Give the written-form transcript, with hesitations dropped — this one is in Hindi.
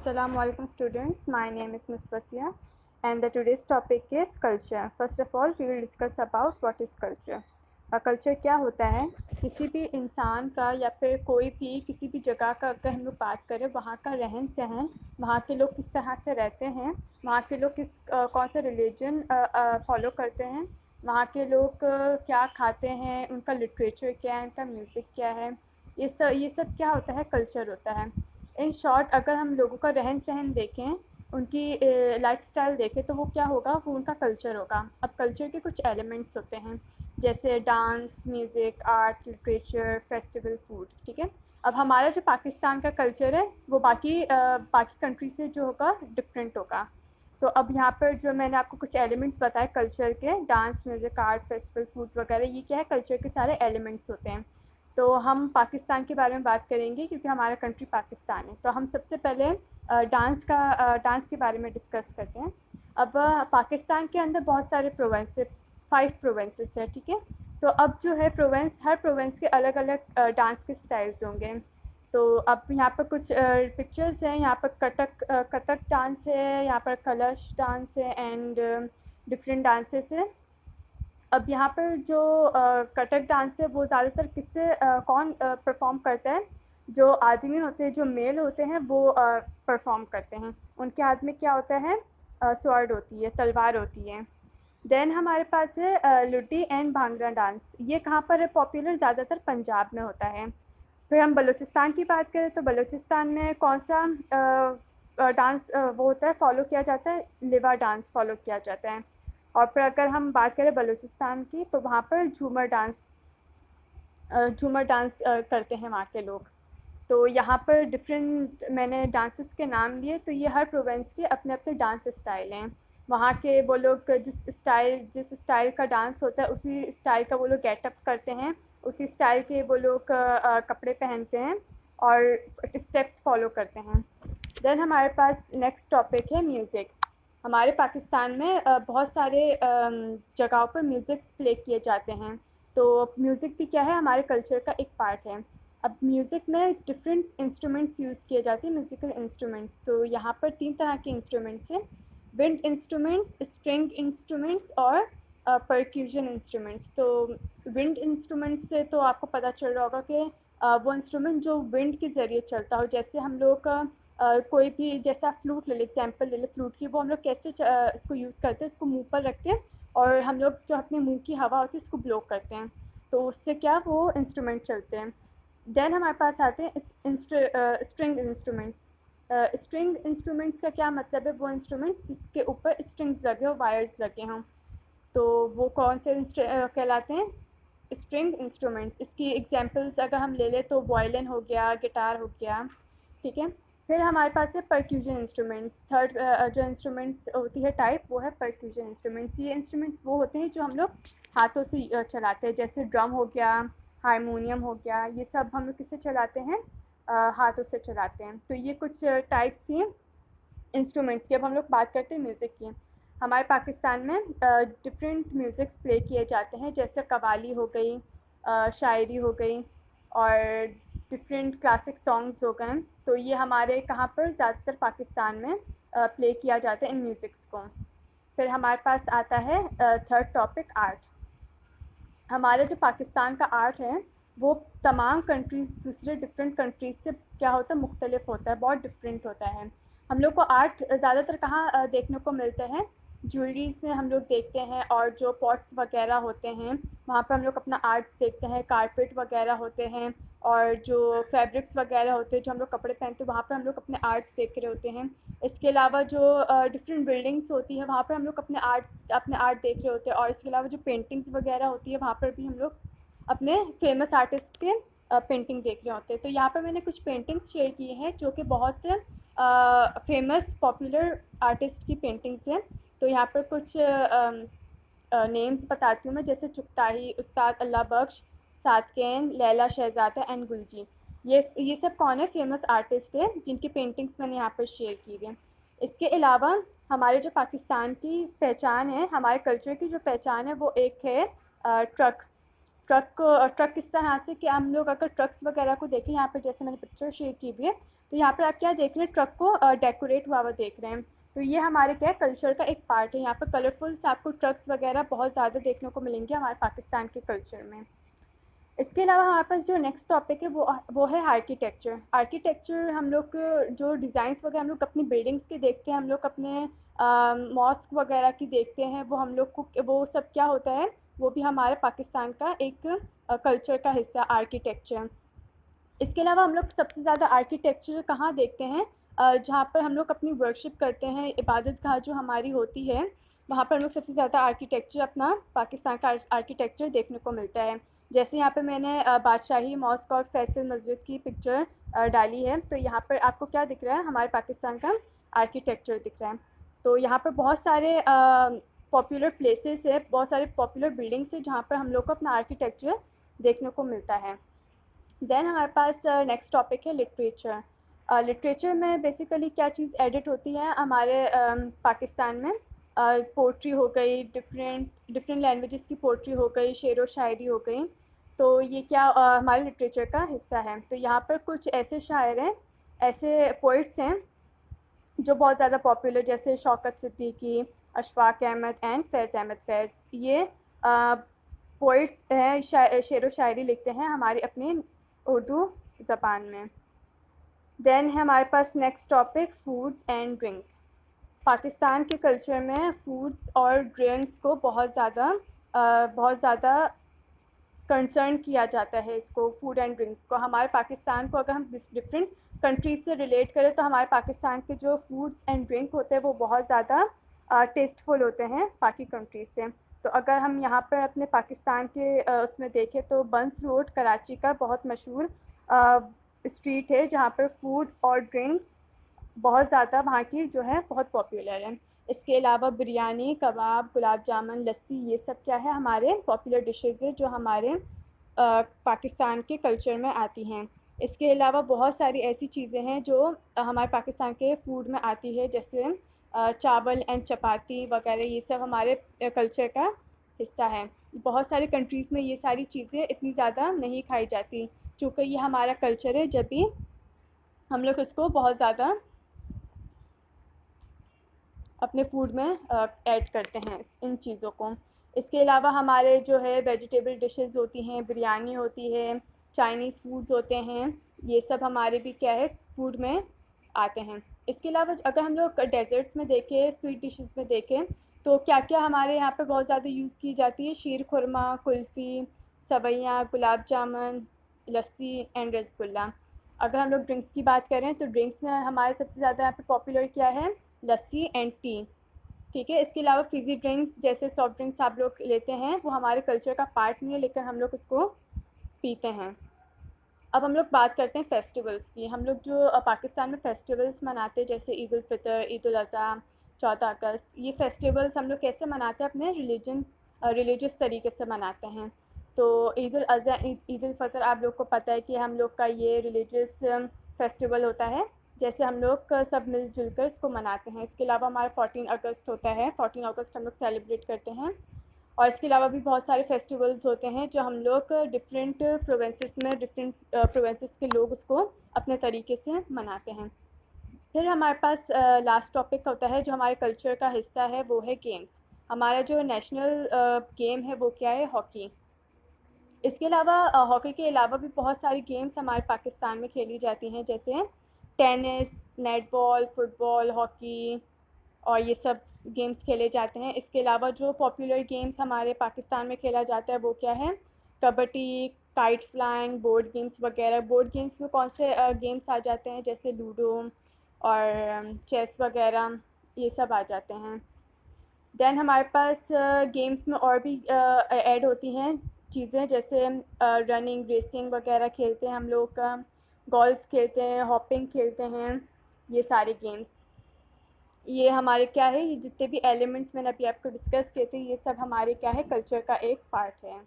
Assalamu alaikum students, my name is Miss Vasia and the today's topic is culture. First of all, we will discuss about what is culture. Culture क्या होता है? किसी भी इंसान का या फिर कोई भी किसी भी जगह का अगर हम लोग बात करें, वहाँ का रहन सहन, वहाँ के लोग किस तरह से रहते हैं, वहाँ के लोग कौन से रिलीजन फॉलो करते हैं, वहाँ के लोग क्या खाते हैं, उनका लिटरेचर क्या है, उनका म्यूज़िक क्या है, ये सब क्या होता है? कल्चर होता है। इन शॉर्ट अगर हम लोगों का रहन सहन देखें, उनकी लाइफस्टाइल देखें, तो वो क्या होगा? वो उनका कल्चर होगा। अब कल्चर के कुछ एलिमेंट्स होते हैं जैसे dance, music, art, literature, festival, food. ठीक है। अब हमारा जो पाकिस्तान का कल्चर है वो बाकी कंट्री से जो होगा डिफरेंट होगा। तो अब यहाँ पर जो मैंने आपको कुछ एलिमेंट्स बताए कल्चर के, dance, music, art, festival, foods वगैरह, ये क्या है? कल्चर के सारे एलिमेंट्स होते हैं। तो हम पाकिस्तान के बारे में बात करेंगे क्योंकि हमारा कंट्री पाकिस्तान है। तो हम सबसे पहले डांस के बारे में डिस्कस करते हैं। अब पाकिस्तान के अंदर बहुत सारे प्रोवेंस, 5 प्रोवेंसेस है। ठीक है। तो अब जो है हर प्रोवेंस के अलग अलग डांस के स्टाइल्स होंगे। तो अब यहाँ पर कुछ पिक्चर्स हैं। यहाँ पर कथक डांस है, यहाँ पर कलश डांस है एंड डिफरेंट डांसेस है। अब यहाँ पर जो कथक डांस है वो ज़्यादातर कौन परफॉर्म करता है? जो आदमी होते हैं, जो मेल होते हैं, वो परफॉर्म करते हैं। उनके हाथ में क्या होता है? स्वॉर्ड होती है, तलवार होती है। देन हमारे पास है लुड्डी एंड भांगड़ा डांस। ये कहाँ पर है पॉपुलर? ज़्यादातर पंजाब में होता है। फिर हम बलूचिस्तान की बात करें तो बलूचिस्तान में कौन सा डांस वो होता है, फॉलो किया जाता है? लिवा डांस फॉलो किया जाता है। और फिर अगर हम बात करें बलूचिस्तान की तो वहाँ पर झूमर डांस करते हैं वहाँ के लोग। तो यहाँ पर डिफरेंट मैंने डांसेस के नाम लिए। तो ये हर प्रोविंस के अपने अपने डांस स्टाइल हैं। वहाँ के वो लोग जिस स्टाइल का डांस होता है उसी स्टाइल का वो लोग गेटअप करते हैं, उसी स्टाइल के वो लोग कपड़े पहनते हैं और स्टेप्स फॉलो करते हैं। देन हमारे पास नेक्स्ट टॉपिक है म्यूज़िक। हमारे पाकिस्तान में बहुत सारे जगहों पर म्यूज़िक प्ले किए जाते हैं। तो म्यूज़िक भी क्या है? हमारे कल्चर का एक पार्ट है। अब म्यूज़िक में डिफरेंट इंस्ट्रूमेंट्स यूज़ किए जाते हैं, म्यूज़िकल इंस्ट्रूमेंट्स। तो यहाँ पर 3 तरह के इंस्ट्रूमेंट्स हैं: विंड इंस्ट्रूमेंट्स, स्ट्रिंग इंस्ट्रूमेंट्स और परक्यूजन इंस्ट्रूमेंट्स। तो विंड इंस्ट्रूमेंट्स से तो आपको पता चल रहा होगा कि वो इंस्ट्रूमेंट जो विंड के ज़रिए चलता हो। जैसे हम लोग कोई भी, जैसा फ्लूट ले लें, एग्जाम्पल ले लें फ्लूट की, वो हम लोग कैसे इसको यूज़ करते हैं? इसको मुंह पर रख के और हम लोग जो अपने मुंह की हवा होती है उसको ब्लो करते हैं, तो उससे क्या वो इंस्ट्रूमेंट चलते हैं। देन हमारे पास आते हैं स्ट्रिंग इंस्ट्रूमेंट्स। स्ट्रिंग इंस्ट्रूमेंट्स का क्या मतलब है? वो इंस्ट्रूमेंट्स जिसके ऊपर स्ट्रिंग्स लगे हो, वायर्स लगे हों। तो वो कौन से कहलाते हैं? String instruments. इसकी एग्जांपल्स अगर हम ले लें तो वायलिन हो गया, गिटार हो गया। ठीक है। फिर हमारे पास है परक्यूजन इंस्ट्रूमेंट्स। थर्ड जो इंस्ट्रूमेंट्स होती है टाइप, वो है परक्यूजन इंस्ट्रूमेंट्स। ये इंस्ट्रूमेंट्स वो होते हैं जो हम लोग हाथों से चलाते हैं, जैसे ड्रम हो गया, हारमोनियम हो गया। ये सब हम लोग किससे चलाते हैं? हाथों से चलाते हैं। तो ये कुछ टाइप्स थी इंस्ट्रूमेंट्स की। अब हम लोग बात करते हैं म्यूज़िक की। हमारे पाकिस्तान में डिफरेंट म्यूज़िक्स प्ले किए जाते हैं, जैसे कव्वाली हो गई, शायरी हो गई और डिफरेंट क्लासिक सॉन्ग्स हो गए। तो ये हमारे कहाँ पर? ज़्यादातर पाकिस्तान में प्ले किया जाता है इन म्यूज़िक्स को। फिर हमारे पास आता है थर्ड टॉपिक, आर्ट। हमारे जो पाकिस्तान का आर्ट है वो तमाम कंट्रीज़, दूसरे डिफरेंट कंट्रीज़ से क्या होता है? मुख्तलिफ होता है, बहुत डिफरेंट होता है। हम लोग को आर्ट ज़्यादातर कहाँ देखने को मिलते हैं? ज्वेलरीज़ में हम लोग देखते हैं, और जो पॉट्स वगैरह होते हैं वहाँ पर हम लोग अपना आर्ट्स देखते हैं। कारपेट वगैरह होते हैं और जो फैब्रिक्स वगैरह होते हैं, जो हम लोग कपड़े पहनते हैं, वहाँ पर हम लोग अपने आर्ट्स देख रहे होते हैं। इसके अलावा जो डिफरेंट बिल्डिंग्स होती हैं वहाँ पर हम लोग अपने आर्ट देख रहे होते हैं। और इसके अलावा जो पेंटिंग्स वगैरह होती है वहाँ पर भी हम लोग अपने फेमस आर्टिस्ट के पेंटिंग देख रहे होते हैं। तो यहाँ पर मैंने कुछ पेंटिंग्स शेयर की हैं जो कि बहुत फेमस पॉपुलर आर्टिस्ट की पेंटिंग्स हैं। तो यहाँ पर कुछ नेम्स बताती हूँ मैं, जैसे चुगताई, उस्ताद अल्लाह बख्श, सादकेन, लैला शहजादा एंड गुलजी। ये सब कौन है? फेमस आर्टिस्ट है जिनकी पेंटिंग्स मैंने यहाँ पर शेयर की हुई हैं। इसके अलावा हमारे जो पाकिस्तान की पहचान है, हमारे कल्चर की जो पहचान है, वो एक है ट्रक। ट्रक किस तरह से कि हम लोग अगर ट्रक्स वगैरह को देखें, यहाँ पर जैसे मैंने पिक्चर शेयर की हुई है, तो यहाँ पर आप क्या देख रहे हैं, ट्रक को डेकोरेट हुआ हुआ देख रहे हैं। तो ये हमारे क्या है, कल्चर का एक पार्ट है। यहाँ पर कलरफुल्स आपको ट्रक्स वगैरह बहुत ज़्यादा देखने को मिलेंगे हमारे पाकिस्तान के कल्चर में। इसके अलावा हमारे पास जो नेक्स्ट टॉपिक है वो है आर्किटेक्चर। आर्किटेक्चर हम लोग जो डिज़ाइंस वगैरह हम लोग अपनी बिल्डिंग्स के देखते हैं, हम लोग अपने मॉस्क वगैरह की देखते हैं, वो हम लोग को वो सब क्या होता है, वो भी हमारे पाकिस्तान का एक कल्चर का हिस्सा आर्किटेक्चर। इसके अलावा हम लोग सबसे ज़्यादा आर्किटेक्चर कहाँ देखते हैं, जहाँ पर हम लोग अपनी वर्शिप करते हैं, इबादत गाह जो हमारी होती है, वहाँ पर हम लोग सबसे ज़्यादा आर्किटेक्चर अपना पाकिस्तान का आर्किटेक्चर देखने को मिलता है। जैसे यहाँ पे मैंने बादशाही मॉस्क और फैसल मस्जिद की पिक्चर डाली है, तो यहाँ पर आपको क्या दिख रहा है, हमारे पाकिस्तान का आर्किटेक्चर दिख रहा है। तो यहाँ पर बहुत सारे पॉपुलर प्लेसेस है, बहुत सारे पॉपुलर बिल्डिंग्स है जहाँ पर हम लोग को अपना आर्किटेक्चर देखने को मिलता है। देन हमारे पास नेक्स्ट टॉपिक है लिटरेचर। लिटरेचर में बेसिकली क्या चीज़ एडिट होती है हमारे पाकिस्तान में, पोट्री हो गई, डिफरेंट डिफरेंट लैंग्वेजेस की पोट्री हो गई, शेर व शायरी हो गई। तो ये क्या हमारे लिटरेचर का हिस्सा है। तो यहाँ पर कुछ ऐसे शायर हैं, ऐसे पोइट्स हैं जो बहुत ज़्यादा पॉपुलर, जैसे शौकत सिद्दीकी, अशफाक अहमद एंड फैज़ अहमद फैज़। ये पोइट्स हैं, शेर व शायरी लिखते हैं हमारी अपनी उर्दू ज़बान में। देन है हमारे पास next topic foods and drink. Pakistan के कल्चर में फूड्स और ड्रिंक्स को बहुत ज़्यादा कंसर्न किया जाता है। इसको फूड एंड ड्रिंक्स को, हमारे पाकिस्तान को अगर हम डिफरेंट कंट्रीज से रिलेट करें तो हमारे पाकिस्तान के जो फूड्स एंड ड्रिंक होते हैं वो बहुत ज़्यादा टेस्टफुल होते हैं बाकी कंट्रीज से। तो अगर हम यहाँ पर अपने पाकिस्तान के उसमें देखें तो बंस रोड कराची का बहुत मशहूर स्ट्रीट है जहाँ पर फूड और ड्रिंक्स बहुत ज़्यादा वहाँ की जो है बहुत पॉपुलर है। इसके अलावा बिरयानी, कबाब, गुलाब जामुन, लस्सी, ये सब क्या है, हमारे पॉपुलर डिशेज़ है जो हमारे पाकिस्तान के कल्चर में आती हैं। इसके अलावा बहुत सारी ऐसी चीज़ें हैं जो हमारे पाकिस्तान के फूड में आती है, जैसे चावल एंड चपाती वगैरह, ये सब हमारे कल्चर का हिस्सा है। बहुत सारी कंट्रीज़ में ये सारी चीज़ें इतनी ज़्यादा नहीं खाई जाती, चूँकि ये हमारा कल्चर है, जब भी हम लोग इसको बहुत ज़्यादा अपने फूड में ऐड करते हैं इन चीज़ों को। इसके अलावा हमारे जो है वेजिटेबल डिशेस होती हैं, बिरयानी होती है, चाइनीज़ फूड्स होते हैं, ये सब हमारे भी क्या है फूड में आते हैं। इसके अलावा अगर हम लोग डेज़र्ट्स में देखें, स्वीट डिशेस में देखें, तो क्या क्या हमारे यहाँ पे बहुत ज़्यादा यूज़ की जाती है, शीर खुरमा, कुल्फ़ी, सवैयाँ, गुलाब जामुन, लस्सी एंड रसगुल्ला। अगर हम लोग ड्रिंक्स की बात करें तो ड्रिंक्स में हमारे सबसे ज़्यादा यहाँ पे पॉपुलर क्या है, लस्सी एंड टी। ठीक है, इसके अलावा फिज़ी ड्रिंक्स जैसे सॉफ्ट ड्रिंक्स आप लोग लेते हैं, वो हमारे कल्चर का पार्ट नहीं है, लेकिन हम लोग उसको पीते हैं। अब हम लोग बात करते हैं फेस्टिवल्स की। हम लोग जो पाकिस्तान में फेस्टिवल्स मनाते हैं, जैसे ईद उल फितर, ईद उल अज़हा, 14 अगस्त, ये फेस्टिवल्स हम लोग कैसे मनाते हैं, अपने रिलीजियस तरीके से मनाते हैं। तो ईद उल अज़हा, ईद उल फितर आप लोग को पता है कि हम लोग का ये रिलीजियस फेस्टिवल होता है, जैसे हम लोग सब मिलजुल कर इसको मनाते हैं। इसके अलावा हमारा 14 अगस्त होता है, 14 अगस्त हम लोग सेलिब्रेट करते हैं। और इसके अलावा भी बहुत सारे फेस्टिवल्स होते हैं जो हम लोग डिफरेंट प्रोविंसेस में, डिफरेंट प्रोविंसेस के लोग उसको अपने तरीके से मनाते हैं। फिर हमारे पास लास्ट टॉपिक होता है जो हमारे कल्चर का हिस्सा है, वो है गेम्स। हमारा जो नेशनल गेम है वो क्या है, हॉकी। इसके अलावा हॉकी के अलावा भी बहुत सारी गेम्स हमारे पाकिस्तान में खेली जाती हैं, जैसे टेनिस, नेटबॉल, फुटबॉल, हॉकी और ये सब गेम्स खेले जाते हैं। इसके अलावा जो पॉपुलर गेम्स हमारे पाकिस्तान में खेला जाता है वो क्या है, kabaddi, kite flying, board games वगैरह। बोर्ड गेम्स में कौन से गेम्स आ जाते हैं, जैसे लूडो और चेस वगैरह, ये सब आ जाते हैं। देन हमारे पास गेम्स में और भी ऐड होती हैं चीज़ें, जैसे रनिंग, रेसिंग वगैरह खेलते हैं हम लोग, गोल्फ खेलते हैं, हॉपिंग खेलते हैं, ये सारे गेम्स। ये हमारे क्या है, ये जितने भी एलिमेंट्स मैंने अभी आपको डिस्कस किए थे, ये सब हमारे क्या है, कल्चर का एक पार्ट है।